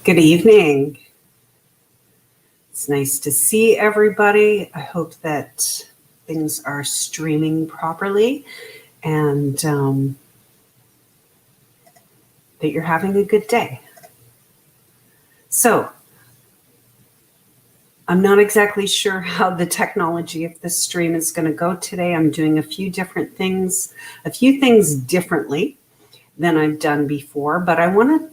Good evening. It's nice to see everybody. I hope that things are streaming properly and that you're having a good day. So, I'm not exactly sure how the technology of this stream is going to go today. I'm doing a few things differently than I've done before, but I want to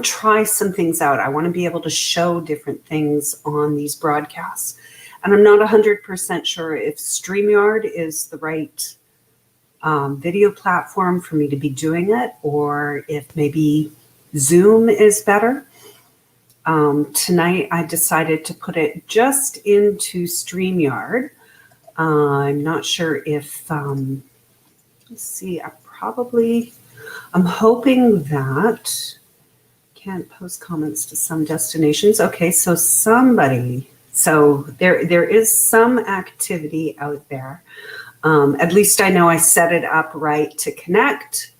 try some things out. I want to be able to show different things on these broadcasts. And I'm not 100% sure if StreamYard is the right video platform for me to be doing it, or if maybe Zoom is better. Tonight I decided to put it just into StreamYard. I'm not sure if, let's see, I'm hoping that, can't post comments to some destinations. Okay, so there is some activity out there. At least I know I set it up right to connect,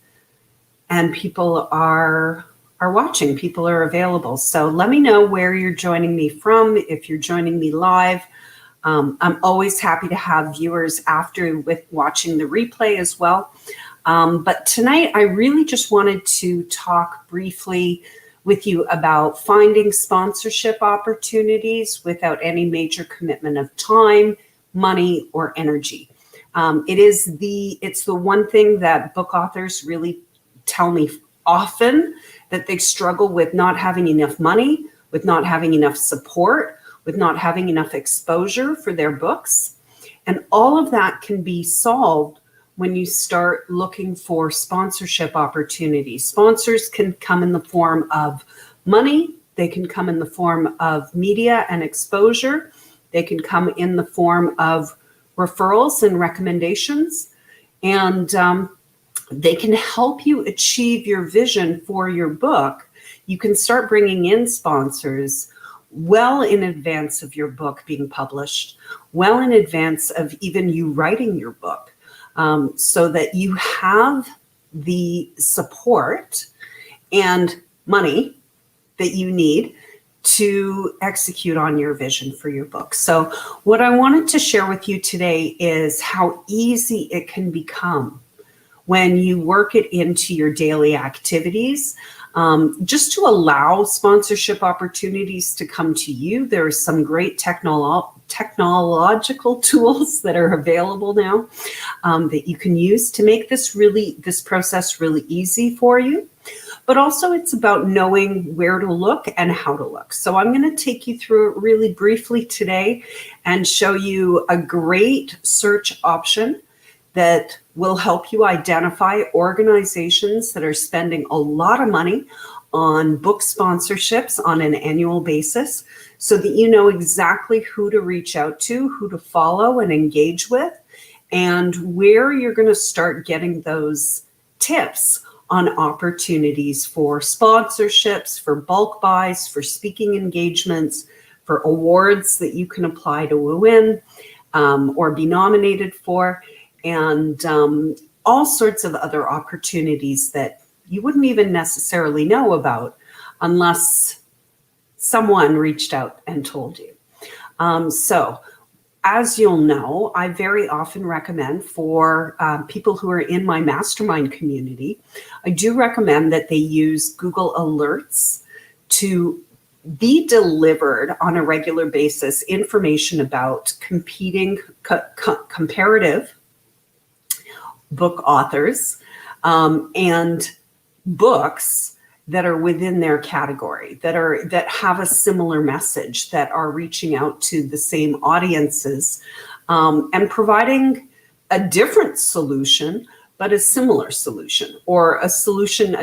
and people are watching, people are available. So let me know where you're joining me from, if you're joining me live. I'm always happy to have viewers after with watching the replay as well. But tonight I really just wanted to talk briefly with you about finding sponsorship opportunities without any major commitment of time, money, or energy. It's the one thing that book authors really tell me often, that they struggle with not having enough money, with not having enough support, with not having enough exposure for their books. And all of that can be solved when you start looking for sponsorship opportunities. Sponsors can come in the form of money. They can come in the form of media and exposure. They can come in the form of referrals and recommendations. And they can help you achieve your vision for your book. You can start bringing in sponsors well in advance of your book being published, well in advance of even you writing your book, so that you have the support and money that you need to execute on your vision for your book. So what I wanted to share with you today is how easy it can become when you work it into your daily activities, just to allow sponsorship opportunities to come to you. There are some great technological tools that are available now that you can use to make this process really easy for you. But also it's about knowing where to look and how to look. So I'm going to take you through it really briefly today and show you a great search option that will help you identify organizations that are spending a lot of money on book sponsorships on an annual basis, so that you know exactly who to reach out to, who to follow and engage with, and where you're going to start getting those tips on opportunities for sponsorships, for bulk buys, for speaking engagements, for awards that you can apply to win or be nominated for, and all sorts of other opportunities that you wouldn't even necessarily know about unless someone reached out and told you. So as you'll know, I very often recommend for people who are in my mastermind community, I do recommend that they use Google Alerts to be delivered on a regular basis information about competing comparative book authors and books that are within their category, that have a similar message, that are reaching out to the same audiences, and providing a different solution, but a similar solution, or a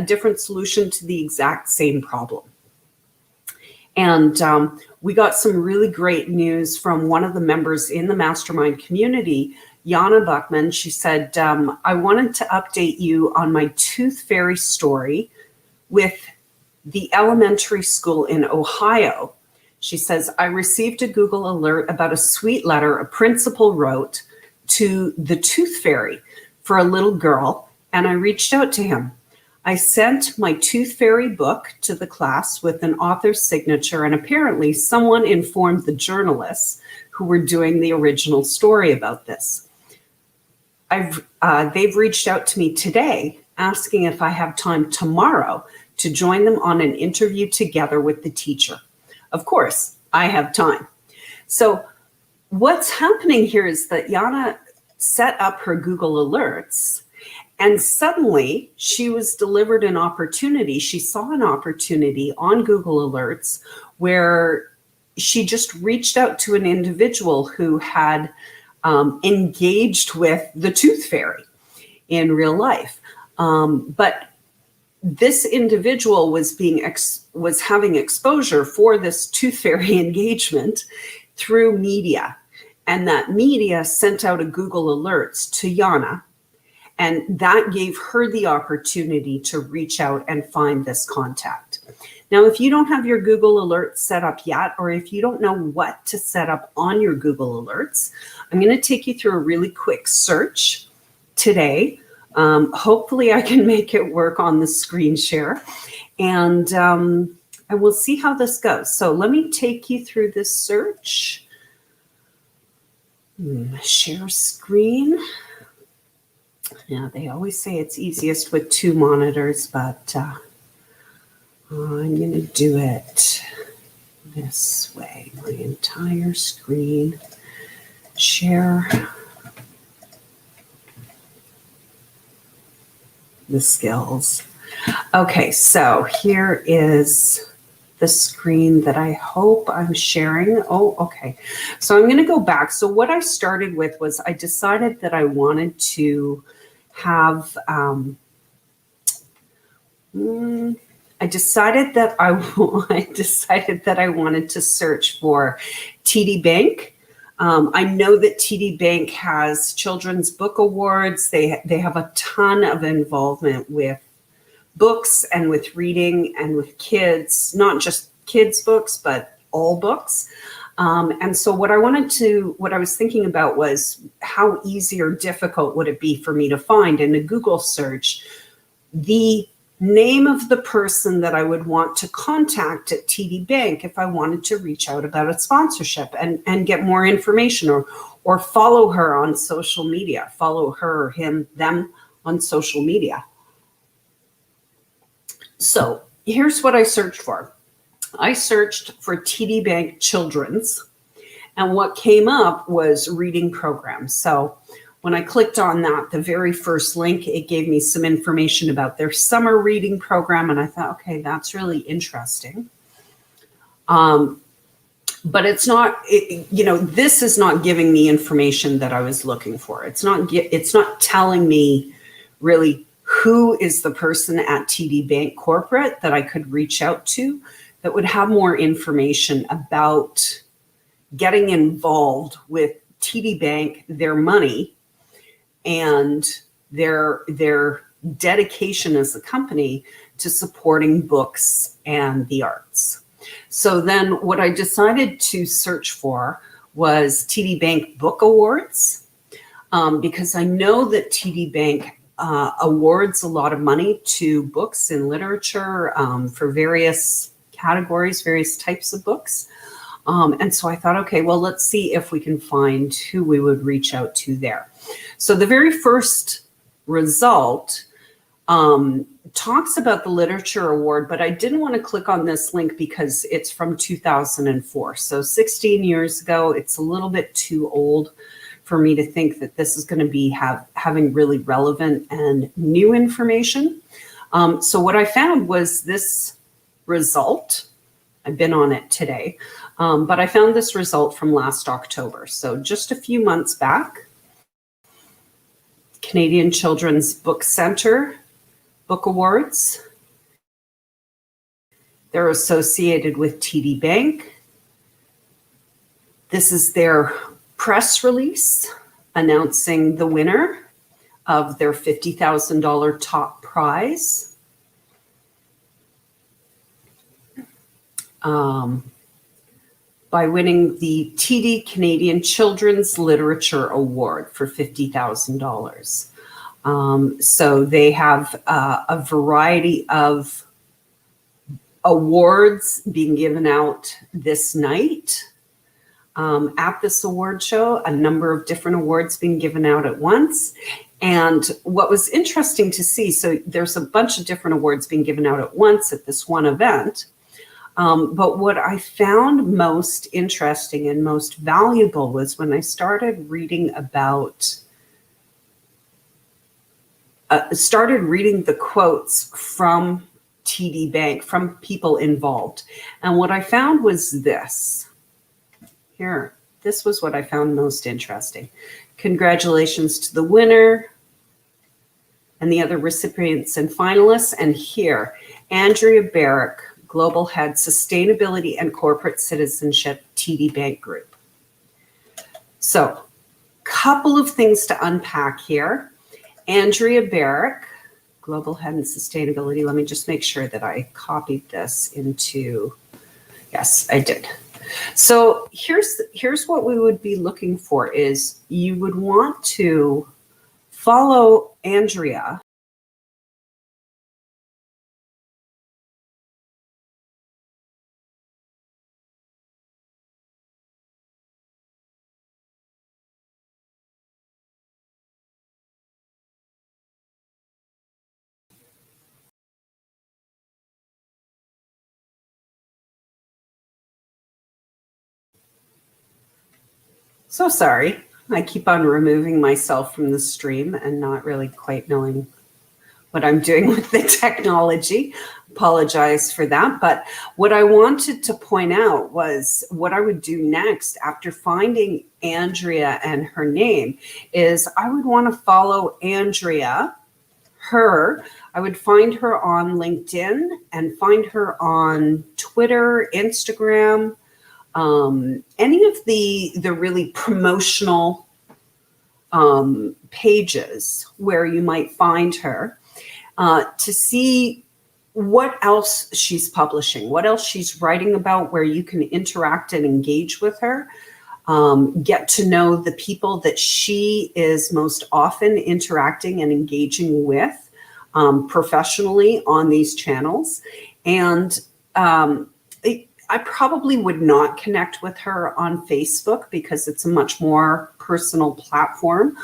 different solution to the exact same problem. And we got some really great news from one of the members in the mastermind community, Yana Buckman. She said, I wanted to update you on my tooth fairy story with the elementary school in Ohio. She says, I received a Google alert about a sweet letter a principal wrote to the tooth fairy for a little girl, and I reached out to him. I sent my Tooth Fairy book to the class with an author's signature, and apparently someone informed the journalists who were doing the original story about this. They've reached out to me today asking if I have time tomorrow to join them on an interview together with the teacher. Of course, I have time. So what's happening here is that Yana set up her Google Alerts, and suddenly she was delivered an opportunity. She saw an opportunity on Google Alerts where she just reached out to an individual who had engaged with the Tooth Fairy in real life. But this individual was having exposure for this Tooth Fairy engagement through media. And that media sent out a Google Alerts to Yana. And that gave her the opportunity to reach out and find this contact. Now, if you don't have your Google Alerts set up yet, or if you don't know what to set up on your Google Alerts, I'm going to take you through a really quick search today. Hopefully I can make it work on the screen share, and we'll see how this goes. So let me take you through this search. Share screen. Yeah, they always say it's easiest with two monitors, but I'm going to do it this way. My entire screen. Share the skills. Okay, so here is the screen that I hope I'm sharing. Oh, okay. So I'm going to go back. So what I started with was I decided that I wanted to have, I decided that I wanted to search for TD Bank. I know that TD Bank has children's book awards. They have a ton of involvement with books and with reading and with kids, not just kids' books, but all books. And so what I was thinking about was how easy or difficult would it be for me to find in a Google search the name of the person that I would want to contact at TD Bank if I wanted to reach out about a sponsorship and get more information, or follow her on social media, follow her, him, them on social media. So here's what I searched for. I searched for TD Bank Children's, and what came up was reading programs. So when I clicked on that, the very first link, it gave me some information about their summer reading program, and I thought, okay, that's really interesting. But it's not, this is not giving me information that I was looking for. It's not telling me really who is the person at TD Bank Corporate that I could reach out to that would have more information about getting involved with TD Bank, their money, and their dedication as a company to supporting books and the arts. So then what I decided to search for was TD Bank Book Awards, because I know that TD Bank awards a lot of money to books and literature for various categories, various types of books. And so I thought, okay, well, let's see if we can find who we would reach out to there. So the very first result talks about the Literature Award, but I didn't want to click on this link because it's from 2004. So 16 years ago, it's a little bit too old for me to think that this is going to be having really relevant and new information. So what I found was this result. I've been on it today, but I found this result from last October. So just a few months back, Canadian Children's Book Centre Book Awards. They're associated with TD Bank. This is their press release announcing the winner of their $50,000 top prize. By winning the TD Canadian Children's Literature Award for $50,000. So they have a variety of awards being given out this night. At this award show, a number of different awards being given out at once. And what was interesting to see, so there's a bunch of different awards being given out at once at this one event. But what I found most interesting and most valuable was when I started reading about, the quotes from TD Bank, from people involved. And what I found was this. Here, this was what I found most interesting. Congratulations to the winner and the other recipients and finalists. And here, Andrea Barrick, Global Head, Sustainability and Corporate Citizenship, TD Bank Group. So, couple of things to unpack here. Andrea Barrick, Global Head and Sustainability. Let me just make sure that I copied this into, yes, I did. So here's what we would be looking for is you would want to follow Andrea. So sorry. I keep on removing myself from the stream and not really quite knowing what I'm doing with the technology. Apologize for that. But what I wanted to point out was what I would do next after finding Andrea and her name is I would want to follow Andrea, I would find her on LinkedIn and find her on Twitter, Instagram, any of the really promotional pages where you might find her to see what else she's publishing, what else she's writing about, where you can interact and engage with her, get to know the people that she is most often interacting and engaging with professionally on these channels. And I probably would not connect with her on Facebook because it's a much more personal platform,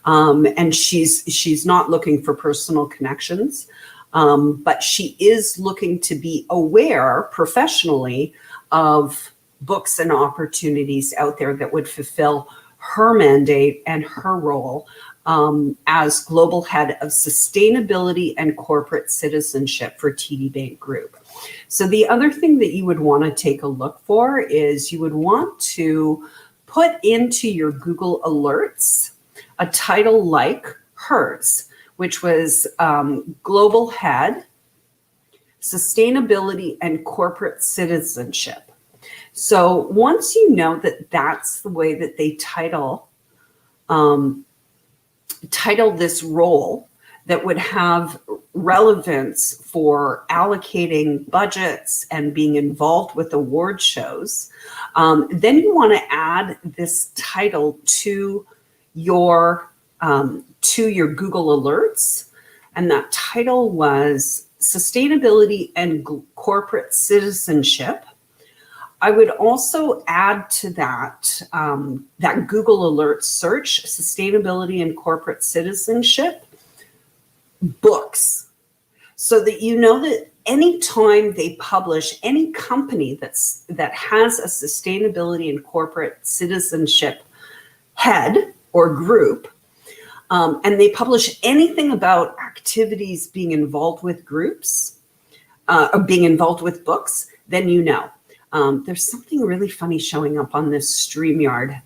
and she's not looking for personal connections, but she is looking to be aware professionally of books and opportunities out there that would fulfill her mandate and her role as Global Head of Sustainability and Corporate Citizenship for TD Bank Group. So the other thing that you would want to take a look for is you would want to put into your Google Alerts a title like hers, which was Global Head, Sustainability and Corporate Citizenship. So once you know that that's the way that they title this role that would have relevance for allocating budgets and being involved with award shows, then you want to add this title to your Google Alerts. And that title was Sustainability and Corporate Citizenship. I would also add to that that Google Alert search, Sustainability and Corporate Citizenship, books, so that you know that anytime they publish, any company that has a sustainability and corporate citizenship head or group, and they publish anything about activities being involved with groups, or being involved with books, then you know. There's something really funny showing up on this StreamYard.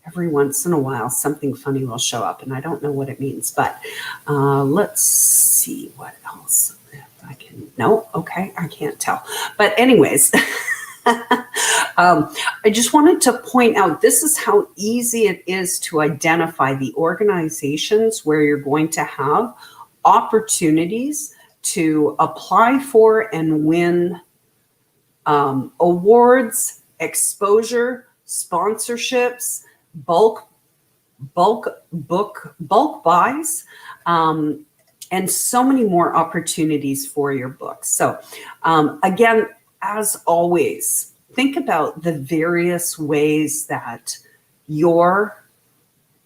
Every once in a while, something funny will show up, and I don't know what it means. But let's see what else. If I can, no, okay, I can't tell. But anyways, I just wanted to point out this is how easy it is to identify the organizations where you're going to have opportunities to apply for and win awards, exposure, sponsorships, bulk bulk buys, and so many more opportunities for your books. So again, as always, think about the various ways that your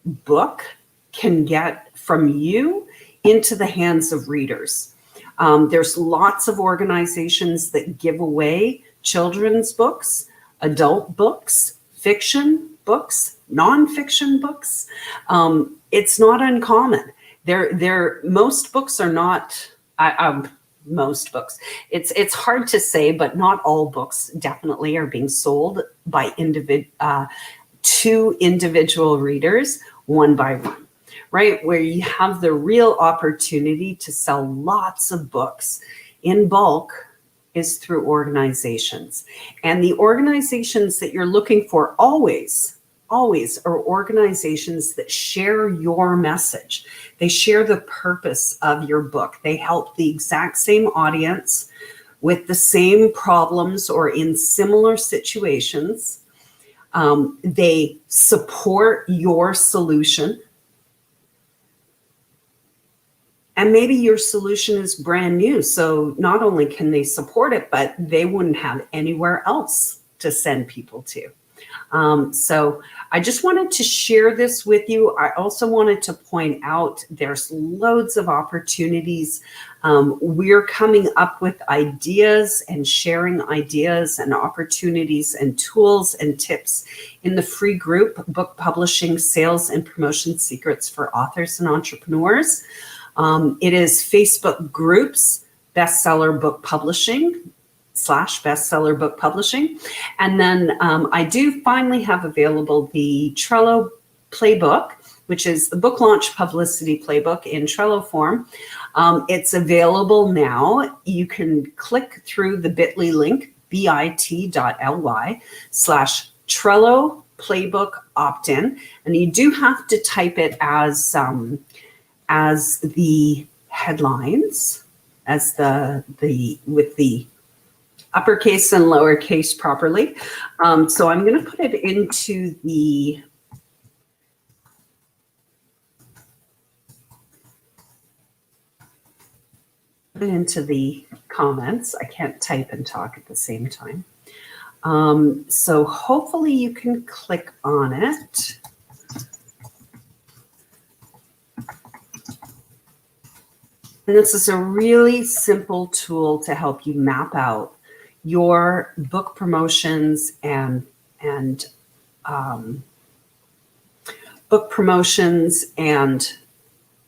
book can get from you into the hands of readers. There's lots of organizations that give away children's books, adult books, fiction books, nonfiction books. It's not uncommon. Most books are not. Most books. It's hard to say, but not all books definitely are being sold by to individual readers, one by one, right? Where you have the real opportunity to sell lots of books in bulk is through organizations. And the organizations that you're looking for always are organizations that share your message. They share the purpose of your book. They help the exact same audience with the same problems or in similar situations. They support your solution. And maybe your solution is brand new. So not only can they support it, but they wouldn't have anywhere else to send people to. So I just wanted to share this with you. I also wanted to point out there's loads of opportunities. We're coming up with ideas and sharing ideas and opportunities and tools and tips in the free group, Book Publishing Sales and Promotion Secrets for Authors and Entrepreneurs. It is Facebook groups, Bestseller Book Publishing /Bestseller Book Publishing. And then I do finally have available the Trello Playbook, which is the book launch publicity playbook in Trello form. It's available now. You can click through the bit.ly link, bit.ly/Trello Playbook opt-in. And you do have to type it as the headlines, as with the uppercase and lowercase properly. So I'm going to put it into the comments. I can't type and talk at the same time. So hopefully you can click on it. And this is a really simple tool to help you map out your book promotions and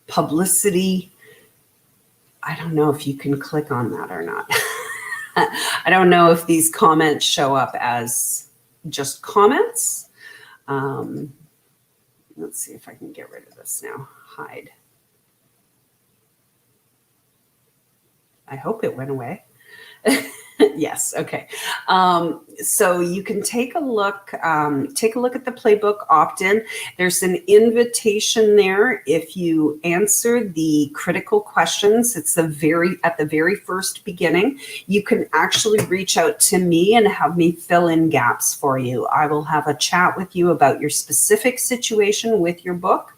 publicity. I don't know if you can click on that or not. I don't know if these comments show up as just comments. Let's see if I can get rid of this now. Hide. I hope it went away. Yes. Okay. So you can take a look at the playbook opt-in. There's an invitation there. If you answer the critical questions, it's at the very first beginning. You can actually reach out to me and have me fill in gaps for you. I will have a chat with you about your specific situation with your book.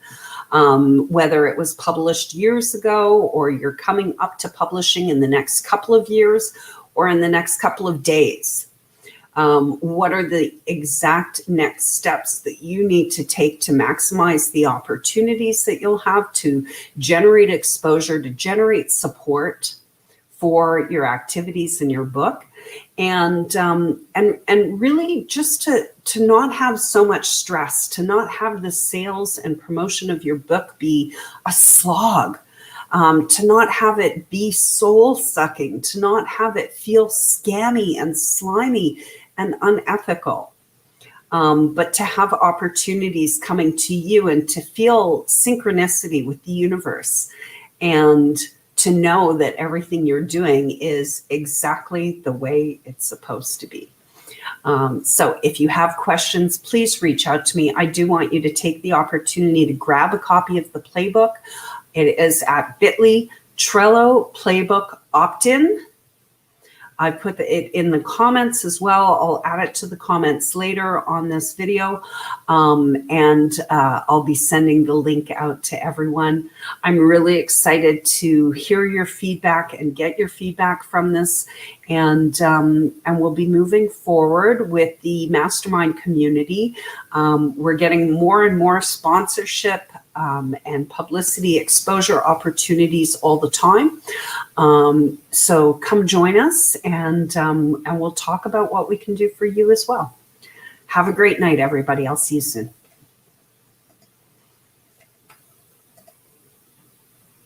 Whether it was published years ago or you're coming up to publishing in the next couple of years or in the next couple of days. What are the exact next steps that you need to take to maximize the opportunities that you'll have to generate exposure, to generate support for your activities in your book, and really just to not have so much stress, to not have the sales and promotion of your book be a slog, to not have it be soul sucking, to not have it feel scammy and slimy and unethical, but to have opportunities coming to you and to feel synchronicity with the universe and to know that everything you're doing is exactly the way it's supposed to be. So if you have questions, please reach out to me. I do want you to take the opportunity to grab a copy of the playbook. It is at bit.ly Trello Playbook opt-in. I put it in the comments as well. I'll add it to the comments later on this video, and I'll be sending the link out to everyone. I'm really excited to hear your feedback and get your feedback from this, and we'll be moving forward with the mastermind community. We're getting more and more sponsorship and publicity exposure opportunities all the time. So come join us, and we'll talk about what we can do for you as well. Have a great night, everybody. I'll see you soon.